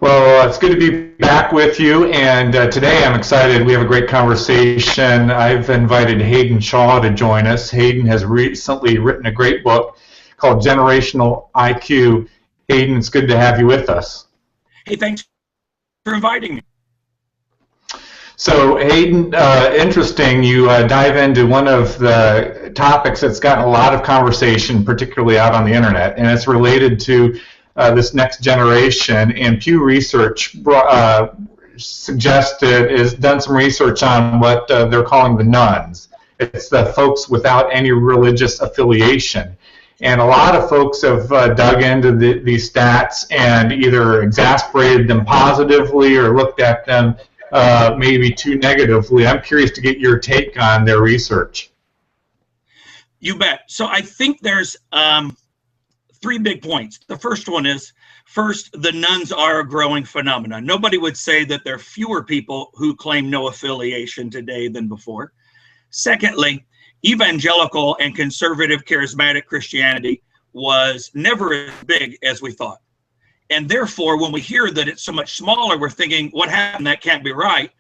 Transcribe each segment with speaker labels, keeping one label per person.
Speaker 1: Well, it's good to be back with you, and today I'm excited. We have a great conversation. I've invited Haydn Shaw to join us. Haydn has recently written a great book called Generational IQ. Haydn, it's good to have you with us.
Speaker 2: Hey, thanks for inviting me.
Speaker 1: So, Hayden, interesting. You dive into one of the topics that's gotten a lot of conversation, particularly out on the internet, and it's related to this next generation. And Pew Research suggested is done some research on what they're calling the Nuns. It's the folks without any religious affiliation. And a lot of folks have dug into these stats and either exasperated them positively or looked at them maybe too negatively. I'm curious to get your take on their research.
Speaker 2: You bet. So I think there's three big points. The first one is, first, the nuns are a growing phenomenon. Nobody would say that there are fewer people who claim no affiliation today than before. Secondly, evangelical and conservative charismatic Christianity was never as big as we thought. And therefore, when we hear that it's so much smaller, we're thinking, what happened? That can't be right.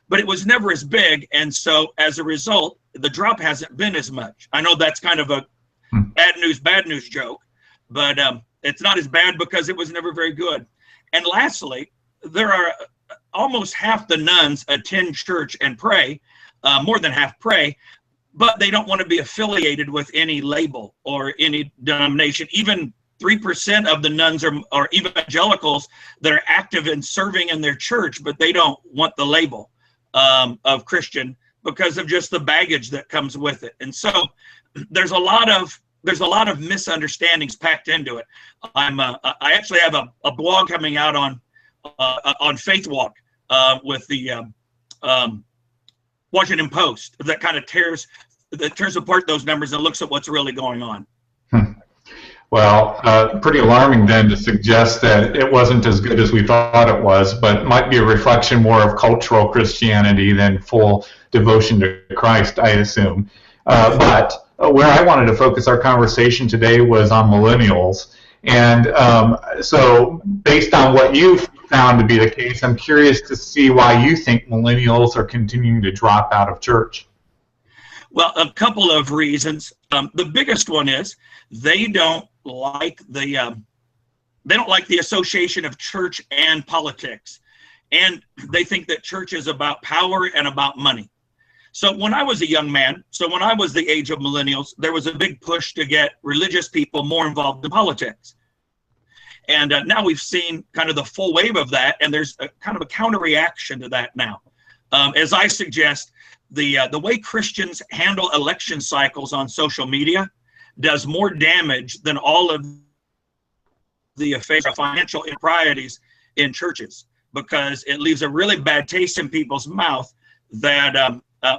Speaker 2: But it was never as big. And so as a result, the drop hasn't been as much. I know that's kind of a bad news joke, but it's not as bad because it was never very good. And lastly, there are almost half the nuns attend church and pray, more than half pray, but they don't want to be affiliated with any label or any denomination. Even 3% of the nuns are evangelicals that are active in serving in their church, but they don't want the label of Christian because of just the baggage that comes with it. And so there's a lot of misunderstandings packed into it. I actually have a blog coming out on Faith Walk with the Washington Post that kind of tears apart those numbers and looks at what's really going on.
Speaker 1: Well, pretty alarming then to suggest that it wasn't as good as we thought it was, but might be a reflection more of cultural Christianity than full devotion to Christ, I assume. But where I wanted to focus our conversation today was on millennials. And so based on what you've found to be the case, I'm curious to see why you think millennials are continuing to drop out of church.
Speaker 2: Well, a couple of reasons. The biggest one is they don't like the association of church and politics, and they think that church is about power and about money. So when I was a young man, when I was the age of millennials, there was a big push to get religious people more involved in politics. And now we've seen kind of the full wave of that, and there's a kind of a counter reaction to that now. As I suggest, the way Christians handle election cycles on social media does more damage than all of the financial improprieties in churches, because it leaves a really bad taste in people's mouth that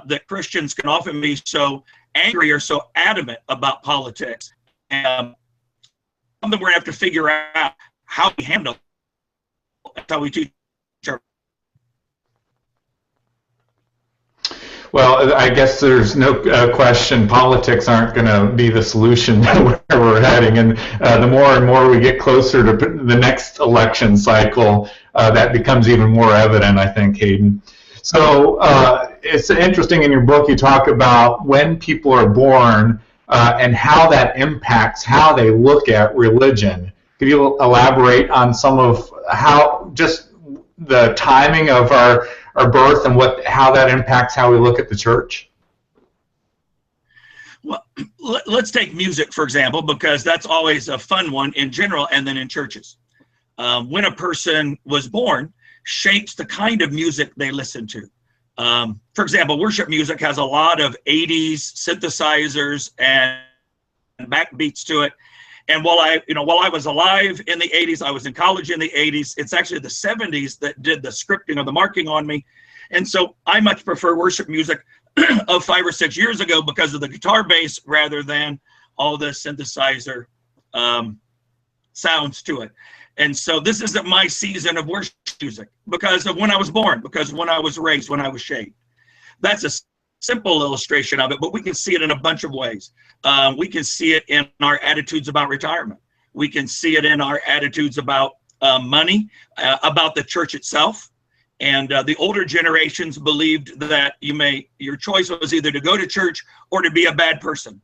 Speaker 2: that Christians can often be so angry or so adamant about politics. And something we're going to have to figure out how we handle it. That's how we teach our.
Speaker 1: Well, I guess there's no question politics aren't going to be the solution where we're heading. And the more and more we get closer to the next election cycle, that becomes even more evident, I think, Haydn. So it's interesting in your book you talk about when people are born and how that impacts how they look at religion. Could you elaborate on some of how just the timing of our birth and how that impacts how we look at the church?
Speaker 2: Well, let's take music, for example, because that's always a fun one in general and then in churches. When a person was born shapes the kind of music they listen to. For example, worship music has a lot of 80s synthesizers and backbeats to it. And while I was alive in the 80s, I was in college in the 80s, it's actually the 70s that did the scripting or the marking on me. And so I much prefer worship music of 5 or 6 years ago because of the guitar bass rather than all the synthesizer sounds to it. And so this isn't my season of worship music because of when I was born, because when I was raised, when I was shaped. That's a simple illustration of it, but we can see it in a bunch of ways. We can see it in our attitudes about retirement. We can see it in our attitudes about money, about the church itself. And the older generations believed that your choice was either to go to church or to be a bad person.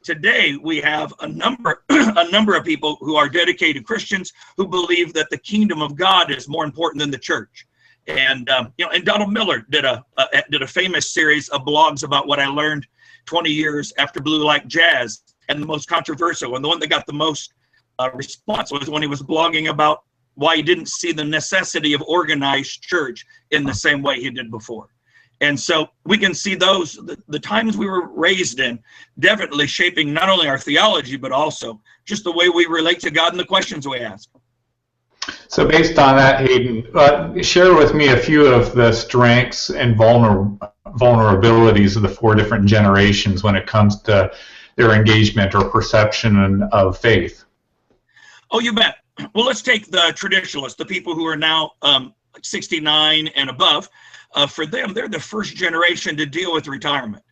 Speaker 2: Today, we have a number of people who are dedicated Christians who believe that the kingdom of God is more important than the church. And and Donald Miller did a famous series of blogs about what I learned 20 years after Blue Like Jazz. And the most controversial and the one that got the most response was when he was blogging about why he didn't see the necessity of organized church in the same way he did before. And so we can see the times we were raised in definitely shaping not only our theology, but also just the way we relate to God and the questions we ask.
Speaker 1: So based on that, Haydn, share with me a few of the strengths and vulnerabilities of the four different generations when it comes to their engagement or perception of faith.
Speaker 2: Oh, you bet. Well, let's take the traditionalists, the people who are now 69 and above. For them, they're the first generation to deal with retirement.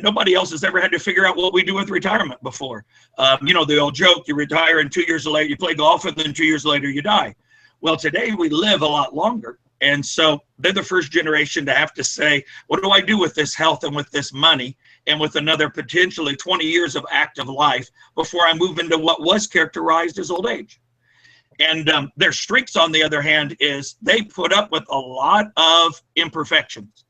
Speaker 2: Nobody else has ever had to figure out what we do with retirement before. The old joke, you retire and 2 years later you play golf and then 2 years later you die. Well, today we live a lot longer. And so they're the first generation to have to say, what do I do with this health and with this money and with another potentially 20 years of active life before I move into what was characterized as old age? And their strengths, on the other hand, is they put up with a lot of imperfections.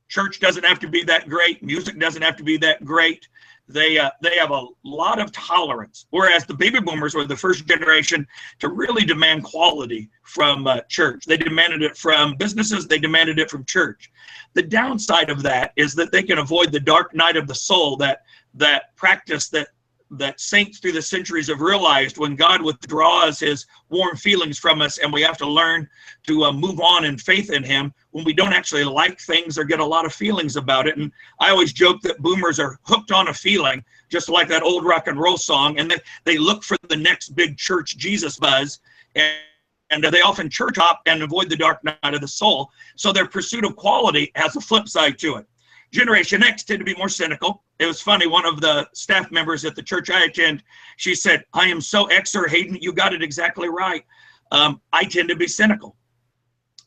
Speaker 2: Church doesn't have to be that great. Music doesn't have to be that great. They have a lot of tolerance, whereas the baby boomers were the first generation to really demand quality from church. They demanded it from businesses. They demanded it from church. The downside of that is that they can avoid the dark night of the soul, that practice that saints through the centuries have realized when God withdraws his warm feelings from us and we have to learn to move on in faith in him when we don't actually like things or get a lot of feelings about it. And I always joke that boomers are hooked on a feeling, just like that old rock and roll song, and they look for the next big church Jesus buzz, and they often church hop and avoid the dark night of the soul. So their pursuit of quality has a flip side to it. Generation X tend to be more cynical. It was funny, one of the staff members at the church I attend, she said, I am so Xer, Haydn, you got it exactly right. I tend to be cynical.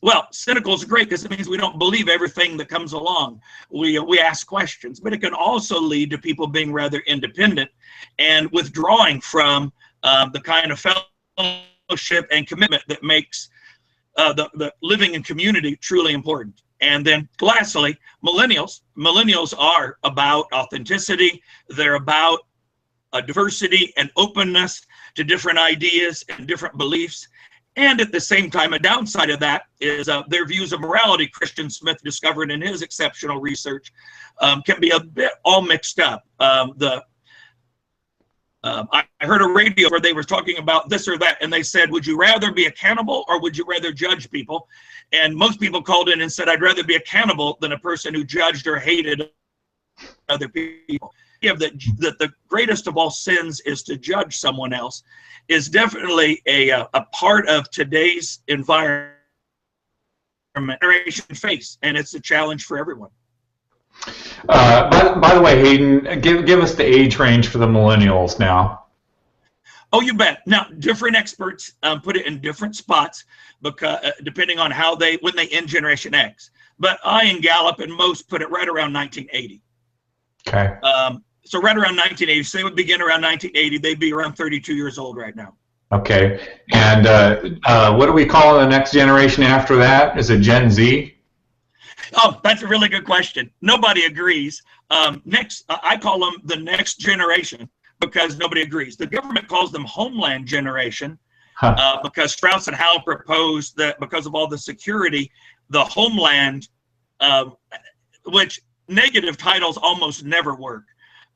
Speaker 2: Well, cynical is great because it means we don't believe everything that comes along. We ask questions, but it can also lead to people being rather independent and withdrawing from the kind of fellowship and commitment that makes the living in community truly important. And then lastly, millennials are about authenticity. They're about diversity and openness to different ideas and different beliefs. And at the same time, a downside of that is their views of morality, Christian Smith discovered in his exceptional research, can be a bit all mixed up. I heard a radio where they were talking about this or that, and they said, would you rather be a cannibal or would you rather judge people? And most people called in and said, I'd rather be a cannibal than a person who judged or hated other people. That the greatest of all sins is to judge someone else is definitely a part of today's environment, generation face, and it's a challenge for everyone.
Speaker 1: By the way, Haydn, give us the age range for the millennials now.
Speaker 2: Oh, you bet. Now, different experts put it in different spots because depending on when they end Generation X. But I and Gallup and most put it right around 1980.
Speaker 1: Okay.
Speaker 2: So right around 1980. So they would begin around 1980. They'd be around 32 years old right now.
Speaker 1: Okay. And what do we call the next generation after that? Is it Gen Z?
Speaker 2: Oh, that's a really good question. Nobody agrees. I call them the next generation because nobody agrees. The government calls them Homeland Generation because Strauss and Howe proposed that because of all the security, the Homeland, which negative titles almost never work.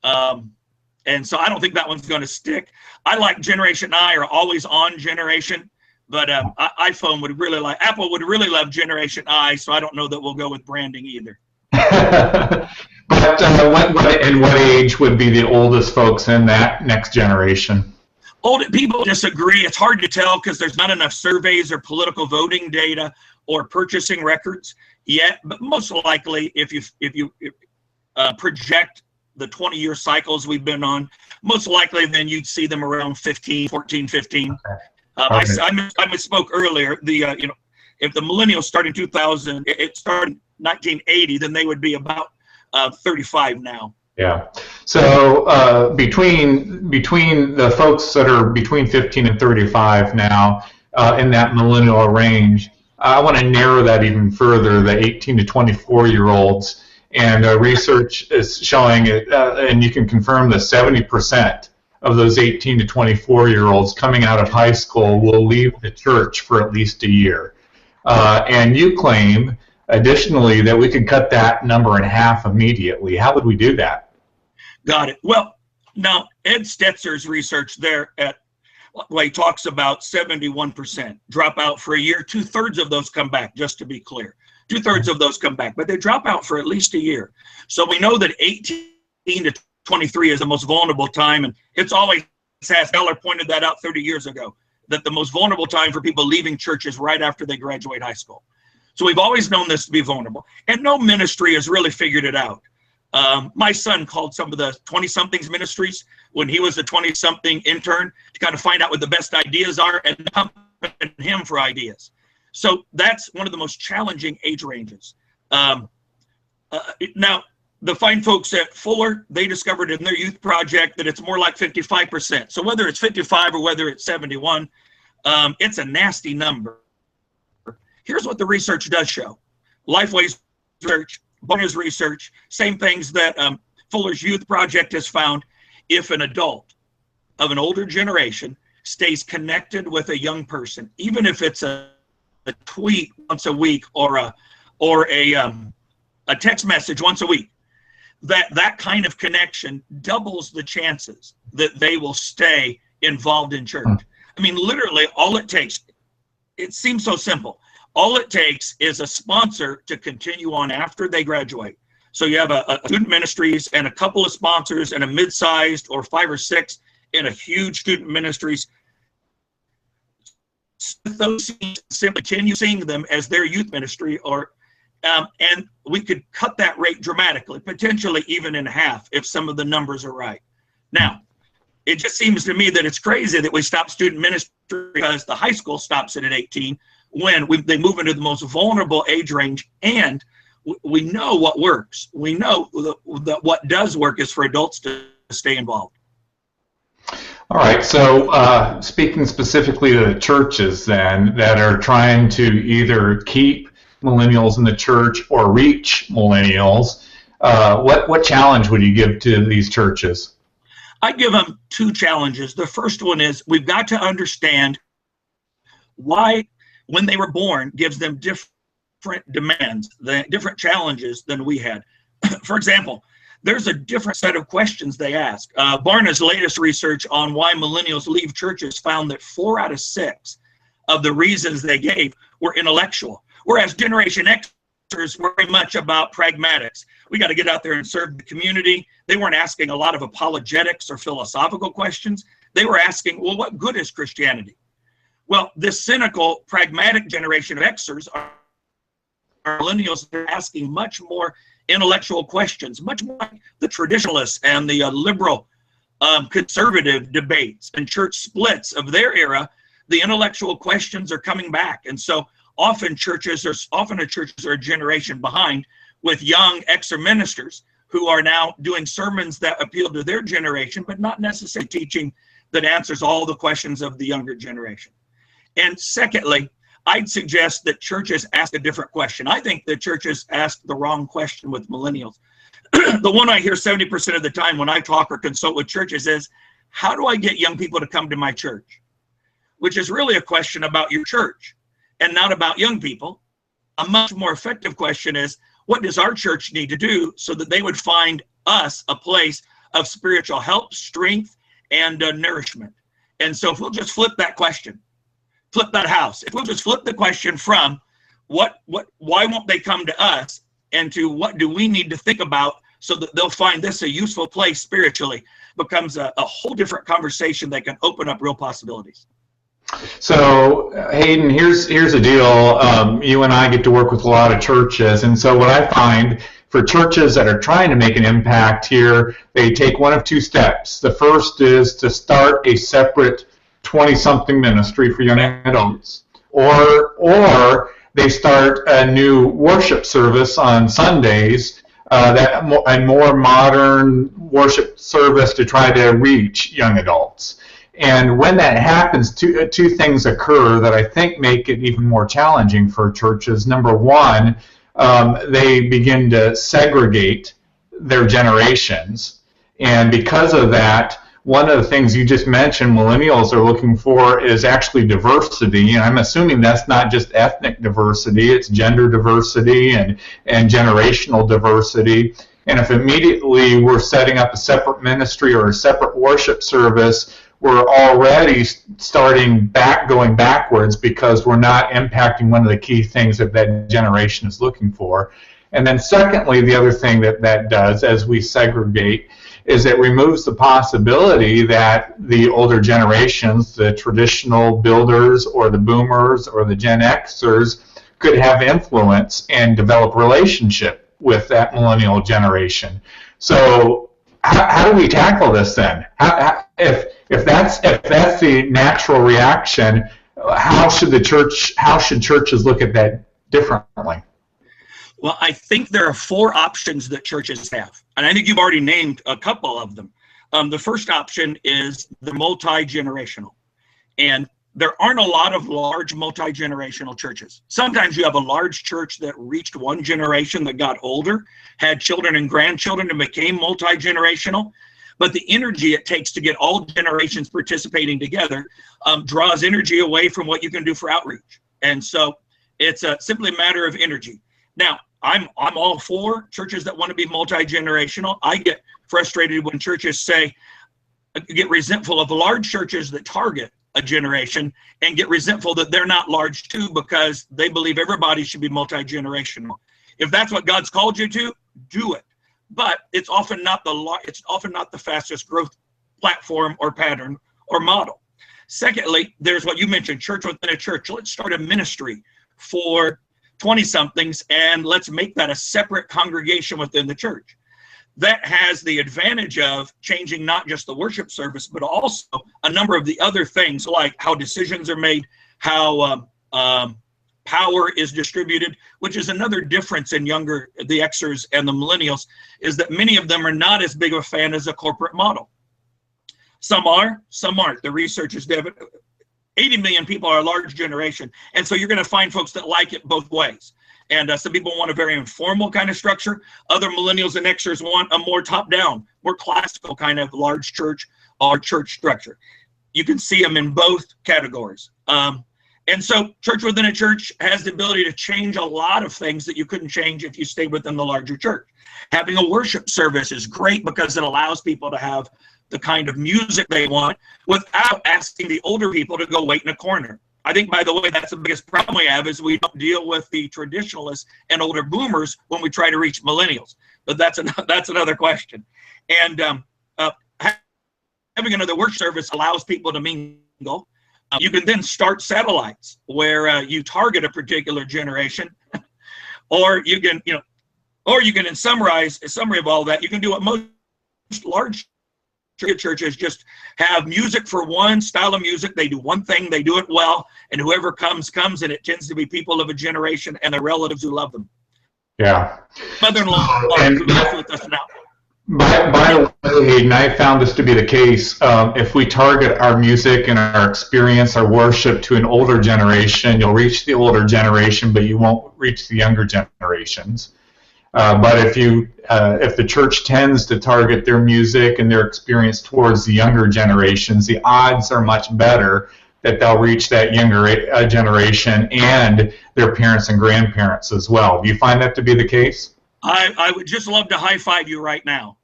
Speaker 2: And so I don't think that one's going to stick. I like Generation I or Always On Generation. But Apple would really love Generation I, so I don't know that we'll go with branding either.
Speaker 1: But what age would be the oldest folks in that next generation?
Speaker 2: Old people disagree. It's hard to tell because there's not enough surveys or political voting data or purchasing records yet. But most likely, if you project the 20-year cycles we've been on, most likely then you'd see them around 14, 15. Okay.
Speaker 1: Okay.
Speaker 2: I misspoke earlier. If the millennials started in 2000, it started in 1980, then they would be about 35 now.
Speaker 1: Yeah. So between the folks that are between 15 and 35 now in that millennial range, I want to narrow that even further, the 18 to 24-year-olds. And research is showing it, and you can confirm that 70% of those 18 to 24-year-olds coming out of high school will leave the church for at least a year. And you claim, additionally, that we could cut that number in half immediately. How would we do that?
Speaker 2: Got it. Well, now Ed Stetzer's research there he talks about 71% drop out for a year. 2/3 of those come back, just to be clear. 2/3 of those come back, but they drop out for at least a year. So we know that 18 to 23 is the most vulnerable time, and it's always has. Keller pointed that out 30 years ago, that the most vulnerable time for people leaving church is right after they graduate high school. So we've always known this to be vulnerable, and no ministry has really figured it out. My son called some of the 20-somethings ministries when he was a 20-something intern to kind of find out what the best ideas are and come to him for ideas. So that's one of the most challenging age ranges. Now, the fine folks at Fuller, they discovered in their youth project that it's more like 55%. So whether it's 55 or whether it's 71, it's a nasty number. Here's what the research does show. Lifeway's research, Bonner's research, same things that Fuller's Youth Project has found. If an adult of an older generation stays connected with a young person, even if it's a tweet once a week or a text message once a week, that kind of connection doubles the chances that they will stay involved in church. I mean, literally all it takes, it seems so simple. All it takes is a sponsor to continue on after they graduate. So you have a student ministries and a couple of sponsors and a mid-sized or 5 or 6 in a huge student ministries. Those simply continue seeing them as their youth ministry, and we could cut that rate dramatically, potentially even in half if some of the numbers are right. Now, it just seems to me that it's crazy that we stop student ministry because the high school stops it at 18 when they move into the most vulnerable age range, and we know what works. We know that what does work is for adults to stay involved.
Speaker 1: All right, so speaking specifically to the churches then that are trying to either keep millennials in the church or reach millennials, what challenge would you give to these churches?
Speaker 2: I give them 2 challenges. The first one is we've got to understand why, when they were born, gives them different demands, different challenges than we had. For example, there's a different set of questions they ask. Barna's latest research on why millennials leave churches found that 4 out of 6 of the reasons they gave were intellectual, whereas Generation Xers were very much about pragmatics. We got to get out there and serve the community. They weren't asking a lot of apologetics or philosophical questions. They were asking, well, what good is Christianity? Well, this cynical, pragmatic generation of Xers are millennials. They're asking much more intellectual questions, much more like the traditionalists and the liberal conservative debates and church splits of their era. The intellectual questions are coming back, and so often churches are a generation behind, with young Xer ministers who are now doing sermons that appeal to their generation, but not necessarily teaching that answers all the questions of the younger generation. And secondly, I'd suggest that churches ask a different question. I think that churches ask the wrong question with millennials. The one I hear 70% of the time when I talk or consult with churches is, how do I get young people to come to my church? Which is really a question about your church and not about young people. A much more effective question is, what does our church need to do so that they would find us a place of spiritual help, strength, and nourishment? And so if we'll just flip that question, flip that house, if we'll just flip the question from why won't they come to us, and to what do we need to think about so that they'll find this a useful place spiritually, becomes a whole different conversation that can open up real possibilities.
Speaker 1: So Haydn, here's the deal. You and I get to work with a lot of churches, and so what I find for churches that are trying to make an impact here, they take one of 2 steps. The first is to start a separate 20-something ministry for young adults, or they start a new worship service on Sundays, a more modern worship service to try to reach young adults. And when that happens, two things occur that I think make it even more challenging for churches. Number one, they begin to segregate their generations. And because of that, one of the things you just mentioned millennials are looking for is actually diversity. And I'm assuming that's not just ethnic diversity, it's gender diversity and generational diversity. And if immediately we're setting up a separate ministry or a separate worship service, we're already going backwards because we're not impacting one of the key things that generation is looking for. And then secondly, the other thing that does as we segregate is it removes the possibility that the older generations, the traditional builders or the boomers or the Gen Xers, could have influence and develop relationship with that millennial generation. So how do we tackle this then? If that's the natural reaction, how should churches look at that differently?
Speaker 2: Well, I think there are 4 options that churches have, and I think you've already named a couple of them. The first option is the multi-generational, and there aren't a lot of large multi-generational churches. Sometimes you have a large church that reached one generation that got older, had children and grandchildren, and became multi-generational. But the energy it takes to get all generations participating together draws energy away from what you can do for outreach. And so it's simply a matter of energy. Now, I'm all for churches that want to be multi-generational. I get frustrated when churches get resentful of large churches that target a generation and get resentful that they're not large too because they believe everybody should be multi-generational. If that's what God's called you to, do it. But it's often not the fastest growth platform or pattern or model. Secondly, there's what you mentioned, church within a church. Let's start a ministry for 20-somethings and let's make that a separate congregation within the church. That has the advantage of changing not just the worship service, but also a number of the other things like how decisions are made, how power is distributed, which is another difference in the Xers and the millennials, is that many of them are not as big of a fan as a corporate model. Some are, some aren't. The research is 80 million people are a large generation. And so you're going to find folks that like it both ways. And some people want a very informal kind of structure. Other millennials and Xers want a more top-down, more classical kind of large church or church structure. You can see them in both categories. And so church within a church has the ability to change a lot of things that you couldn't change if you stayed within the larger church. Having a worship service is great because it allows people to have the kind of music they want without asking the older people to go wait in a corner. I think, by the way, that's the biggest problem we have is we don't deal with the traditionalists and older boomers when we try to reach millennials. But that's another question. And having another worship service allows people to mingle. You can then start satellites where you target a particular generation, or you can, in summary of all that, you can do what most large churches just have music for one style of music. They do one thing, they do it well, and whoever comes, and it tends to be people of a generation and their relatives who love them.
Speaker 1: Yeah.
Speaker 2: Mother-in-law who lives with us now.
Speaker 1: By the way, Haydn, I found this to be the case. If we target our music and our experience, our worship to an older generation, you'll reach the older generation, but you won't reach the younger generations. But if the church tends to target their music and their experience towards the younger generations, the odds are much better that they'll reach that younger generation and their parents and grandparents as well. Do you find that to be the case?
Speaker 2: I would just love to high-five you right now.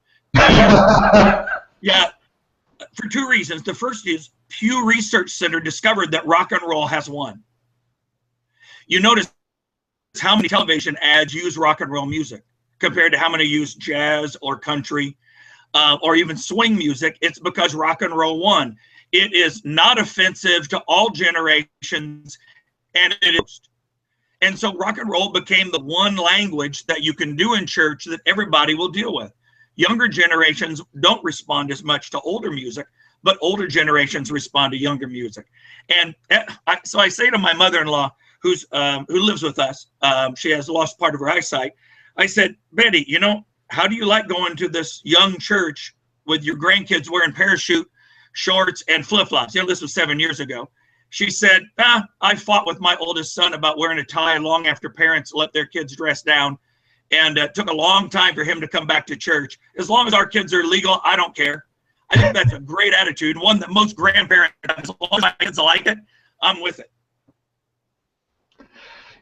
Speaker 2: Yeah, for 2 reasons. The first is Pew Research Center discovered that rock and roll has won. You notice how many television ads use rock and roll music compared to how many use jazz or country or even swing music. It's because rock and roll won. It is not offensive to all generations, and it is. And so rock and roll became the one language that you can do in church that everybody will deal with. Younger generations don't respond as much to older music, but older generations respond to younger music. And so I say to my mother-in-law, who lives with us, she has lost part of her eyesight. I said, Betty, you know, how do you like going to this young church with your grandkids wearing parachute shorts and flip-flops? You know, this was 7 years ago. She said, I fought with my oldest son about wearing a tie long after parents let their kids dress down. And it took a long time for him to come back to church. As long as our kids are legal, I don't care. I think that's a great attitude, one that most grandparents have. As long as my kids like it, I'm with it.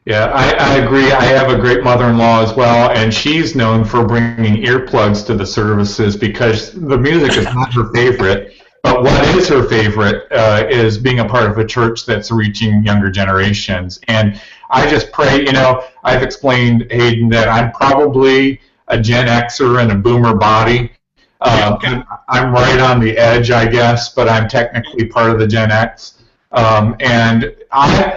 Speaker 1: Yeah, I agree. I have a great mother-in-law as well, and she's known for bringing earplugs to the services because the music is not her favorite. But what is her favorite is being a part of a church that's reaching younger generations. And I just pray, you know, I've explained, Haydn, that I'm probably a Gen Xer in a boomer body. I'm right on the edge, I guess, but I'm technically part of the Gen X. And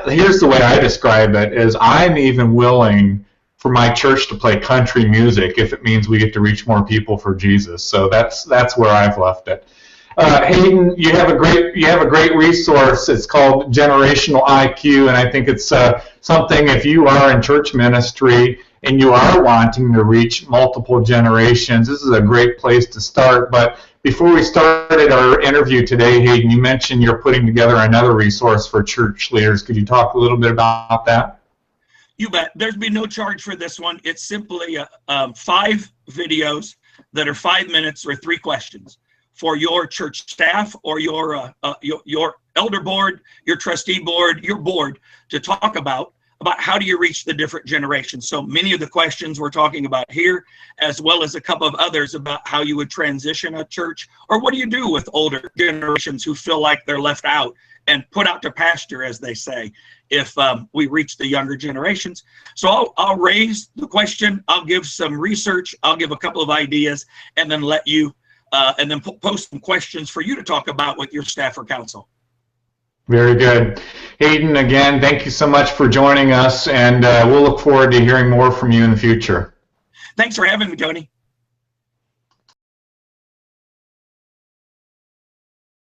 Speaker 1: here's the way I describe it, is I'm even willing for my church to play country music if it means we get to reach more people for Jesus. So that's where I've left it. Haydn, you have a great resource. It's called Generational IQ, and I think it's something, if you are in church ministry and you are wanting to reach multiple generations, this is a great place to start. But before we started our interview today, Haydn, you mentioned you're putting together another resource for church leaders. Could you talk a little bit about that?
Speaker 2: You bet. There's been no charge for this one. It's simply 5 videos that are 5 minutes or 3 questions for your church staff or your elder board, your trustee board, your board to talk about how do you reach the different generations. So many of the questions we're talking about here, as well as a couple of others about how you would transition a church, or what do you do with older generations who feel like they're left out and put out to pasture, as they say, if we reach the younger generations. So I'll raise the question, I'll give some research, I'll give a couple of ideas, and then let you and then post some questions for you to talk about with your staff or council.
Speaker 1: Very good. Haydn, again, thank you so much for joining us, and we'll look forward to hearing more from you in the future.
Speaker 2: Thanks for having me, Tony.